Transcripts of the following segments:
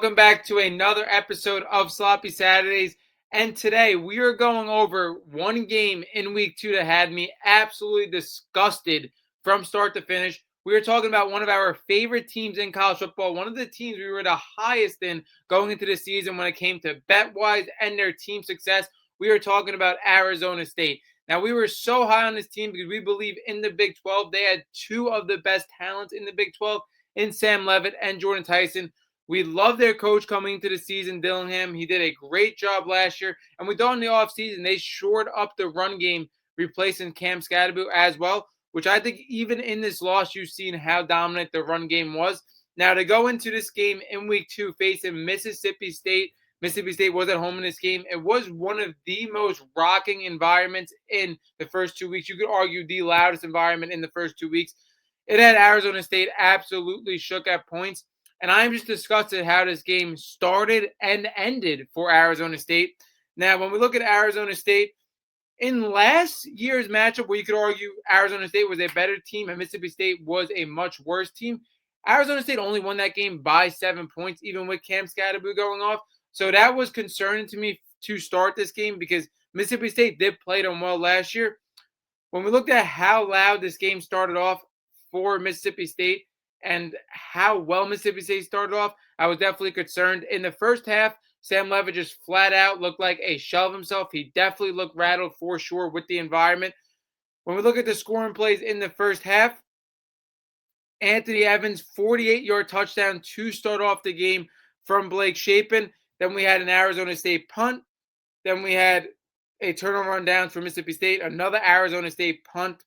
Welcome back to another episode of Sloppy Saturdays. And today we are going over one game in week 2 that had me absolutely disgusted from start to finish. We are talking about one of our favorite teams in college football, one of the teams we were the highest in going into the season when it came to bet-wise and their team success. We are talking about Arizona State. Now, we were so high on this team because we believe in the Big 12. They had two of the best talents in the Big 12 in Sam Leavitt and Jordan Tyson. We love their coach coming into the season, Dillingham. He did a great job last year. And we thought in the offseason, they shored up the run game, replacing Cam Scatterbo as well, which I think even in this loss, you've seen how dominant the run game was. Now, to go into this game in week 2, facing Mississippi State was at home in this game. It was one of the most rocking environments in the first 2 weeks. You could argue the loudest environment in the first 2 weeks. It had Arizona State absolutely shook at points. And I'm just disgusted how this game started and ended for Arizona State. Now, when we look at Arizona State, in last year's matchup, where you could argue Arizona State was a better team and Mississippi State was a much worse team, Arizona State only won that game by 7 points, even with Cam Scatterbo going off. So that was concerning to me to start this game because Mississippi State did play them well last year. When we looked at how loud this game started off for Mississippi State, and how well Mississippi State started off, I was definitely concerned. In the first half, Sam Leavitt just flat out looked like a shell of himself. He definitely looked rattled for sure with the environment. When we look at the scoring plays in the first half, Anthony Evans, 48-yard touchdown to start off the game from Blake Shapen. Then we had an Arizona State punt. Then we had a turnover on downs for Mississippi State, another Arizona State punt.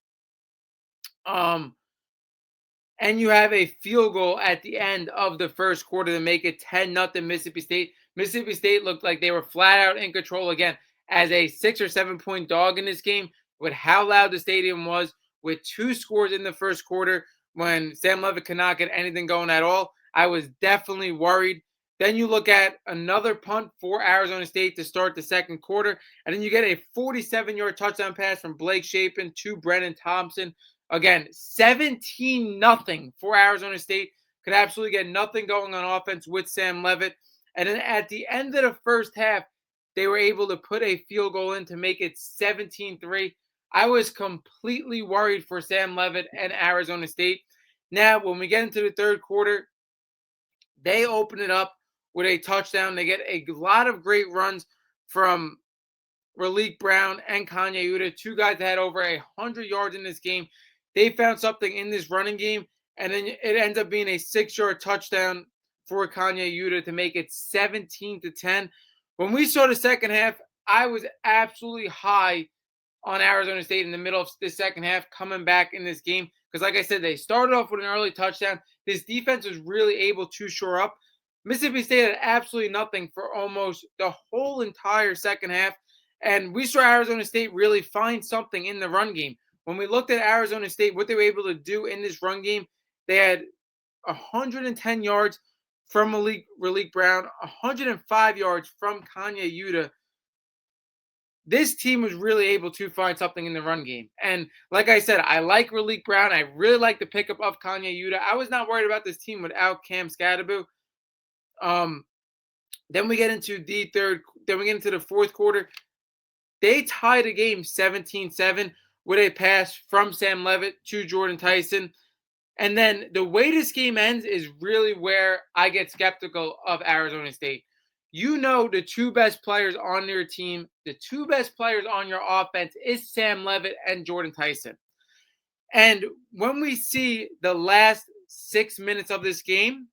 And you have a field goal at the end of the first quarter to make it 10-0 Mississippi State. Mississippi State looked like they were flat out in control again as a 6 or 7 point dog in this game with how loud the stadium was, with two scores in the first quarter when Sam Leavitt could not get anything going at all. I was definitely worried. Then you look at another punt for Arizona State to start the second quarter, and then you get a 47-yard touchdown pass from Blake Shapen to Brennan Thompson. Again, 17-0 for Arizona State. Could absolutely get nothing going on offense with Sam Leavitt. And then at the end of the first half, they were able to put a field goal in to make it 17-3. I was completely worried for Sam Leavitt and Arizona State. Now, when we get into the third quarter, they open it up with a touchdown. They get a lot of great runs from Raleek Brown and Kanye Uda, two guys that had over 100 yards in this game. They found something in this running game, and then it ends up being a 6-yard touchdown for Kanye Uda to make it 17-10. When we saw the second half, I was absolutely high on Arizona State in the middle of the second half coming back in this game. Because like I said, they started off with an early touchdown. This defense was really able to shore up. Mississippi State had absolutely nothing for almost the whole entire second half. And we saw Arizona State really find something in the run game. When we looked at Arizona State, what they were able to do in this run game, they had 110 yards from Raleek Brown, 105 yards from Kanye Uda. This team was really able to find something in the run game. And like I said, I like Raleek Brown. I really like the pickup of Kanye Uda. I was not worried about this team without Cam Scatterbo. Then we get into the fourth quarter. They tied the game 17-7 with a pass from Sam Leavitt to Jordan Tyson. And then the way this game ends is really where I get skeptical of Arizona State. You know the two best players on your team, the two best players on your offense is Sam Leavitt and Jordan Tyson. And when we see the last 6 minutes of this game,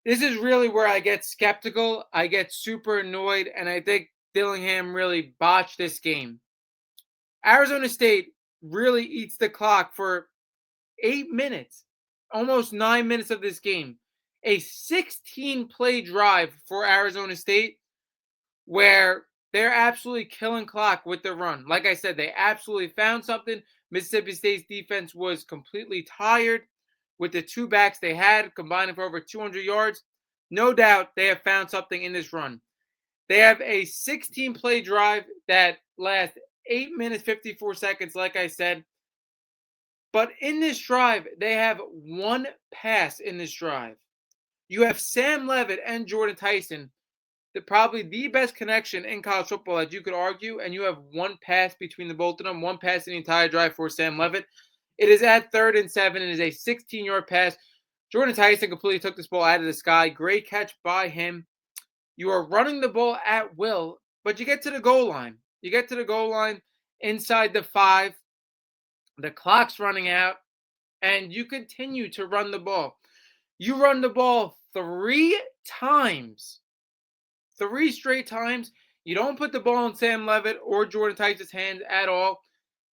this is really where I get skeptical. I get super annoyed, and I think Dillingham really botched this game. Arizona State really eats the clock for 8 minutes, almost 9 minutes of this game. A 16-play drive for Arizona State where they're absolutely killing clock with the run. Like I said, they absolutely found something. Mississippi State's defense was completely tired with the two backs they had, combining for over 200 yards. No doubt they have found something in this run. They have a 16-play drive that lasts 8 minutes, 54 seconds, like I said. But in this drive, they have one pass in this drive. You have Sam Levitt and Jordan Tyson, probably the best connection in college football that you could argue, and you have one pass between the both of them, one pass in the entire drive for Sam Levitt. It is at 3rd and 7. It is a 16-yard pass. Jordan Tyson completely took this ball out of the sky. Great catch by him. You are running the ball at will, but you get to the goal line. You get to the goal line inside the 5. The clock's running out, and you continue to run the ball. You run the ball 3 times. 3 straight times. You don't put the ball in Sam Levitt or Jordan Tyson's hands at all.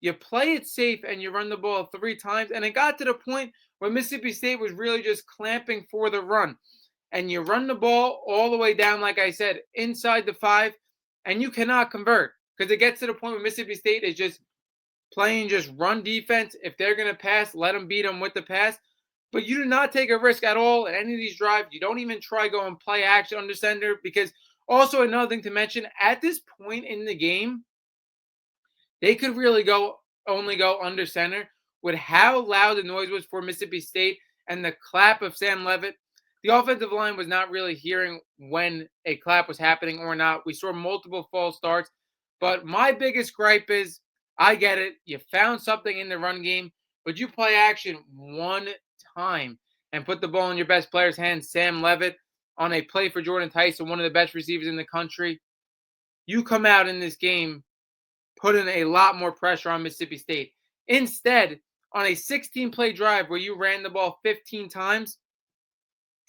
You play it safe and you run the ball 3 times. And it got to the point where Mississippi State was really just clamping for the run. And you run the ball all the way down, like I said, inside the 5, and you cannot convert. Because it gets to the point where Mississippi State is just playing just run defense. If they're going to pass, let them beat them with the pass. But you do not take a risk at all in any of these drives. You don't even try going play action under center, because also another thing to mention, at this point in the game, they could really only go under center. With how loud the noise was for Mississippi State and the clap of Sam Levitt, the offensive line was not really hearing when a clap was happening or not. We saw multiple false starts. But my biggest gripe is, I get it. You found something in the run game, but you play action one time and put the ball in your best player's hands, Sam Levitt, on a play for Jordan Tyson, one of the best receivers in the country. You come out in this game putting a lot more pressure on Mississippi State. Instead, on a 16-play drive where you ran the ball 15 times,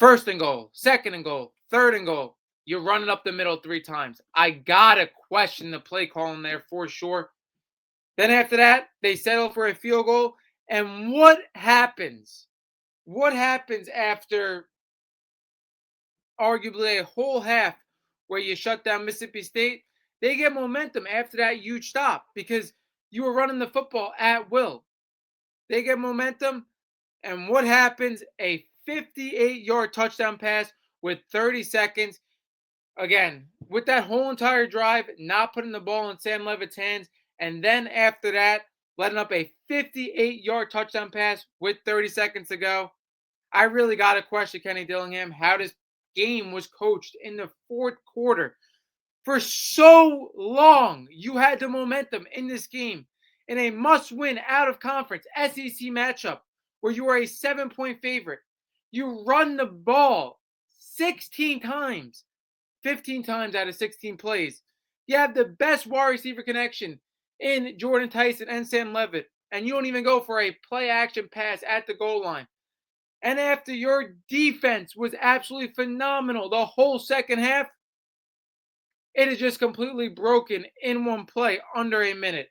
1st and goal, 2nd and goal, 3rd and goal, you're running up the middle 3 times. I got to question the play calling there for sure. Then after that, they settle for a field goal. And what happens? What happens after arguably a whole half where you shut down Mississippi State? They get momentum after that huge stop because you were running the football at will. They get momentum, and what happens? A 58-yard touchdown pass with 30 seconds. Again, with that whole entire drive, not putting the ball in Sam Levitt's hands, and then after that, letting up a 58-yard touchdown pass with 30 seconds to go. I really got to question Kenny Dillingham how this game was coached in the 4th quarter. For so long, you had the momentum in this game in a must-win out-of-conference SEC matchup where you are a 7-point favorite. You run the ball 16 times, 15 times out of 16 plays. You have the best wide receiver connection in Jordan Tyson and Sam Levitt, and you don't even go for a play-action pass at the goal line. And after your defense was absolutely phenomenal the whole second half, it is just completely broken in one play under a minute.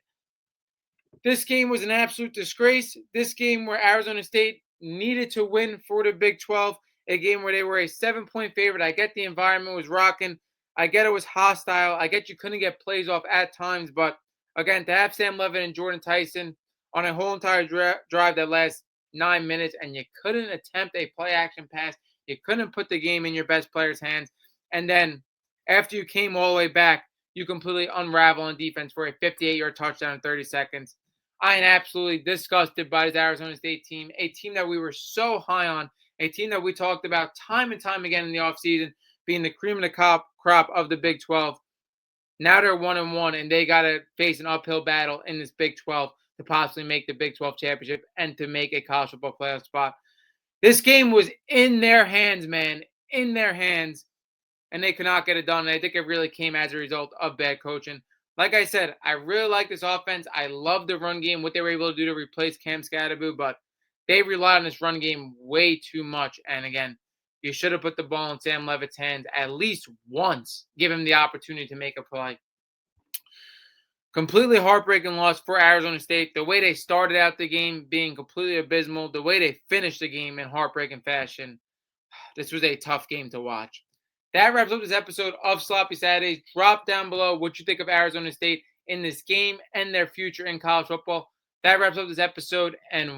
This game was an absolute disgrace. This game where Arizona State needed to win for the Big 12, a game where they were a 7-point favorite. I get the environment was rocking. I get it was hostile. I get you couldn't get plays off at times. But again, to have Sam Levitt and Jordan Tyson on a whole entire drive that lasts 9 minutes and you couldn't attempt a play action pass, you couldn't put the game in your best player's hands. And then after you came all the way back, you completely unravel on defense for a 58-yard touchdown in 30 seconds. I am absolutely disgusted by this Arizona State team, a team that we were so high on, a team that we talked about time and time again in the offseason, being the cream of the crop of the Big 12. Now they're 1-1, and they got to face an uphill battle in this Big 12 to possibly make the Big 12 championship and to make a college football playoff spot. This game was in their hands, man, in their hands, and they could not get it done. And I think it really came as a result of bad coaching. Like I said, I really like this offense. I love the run game, what they were able to do to replace Cam Scatterboo, but they relied on this run game way too much. And again, you should have put the ball in Sam Levitt's hands at least once, give him the opportunity to make a play. Completely heartbreaking loss for Arizona State. The way they started out the game being completely abysmal, the way they finished the game in heartbreaking fashion, this was a tough game to watch. That wraps up this episode of Sloppy Saturdays. Drop down below what you think of Arizona State in this game and their future in college football. That wraps up this episode, and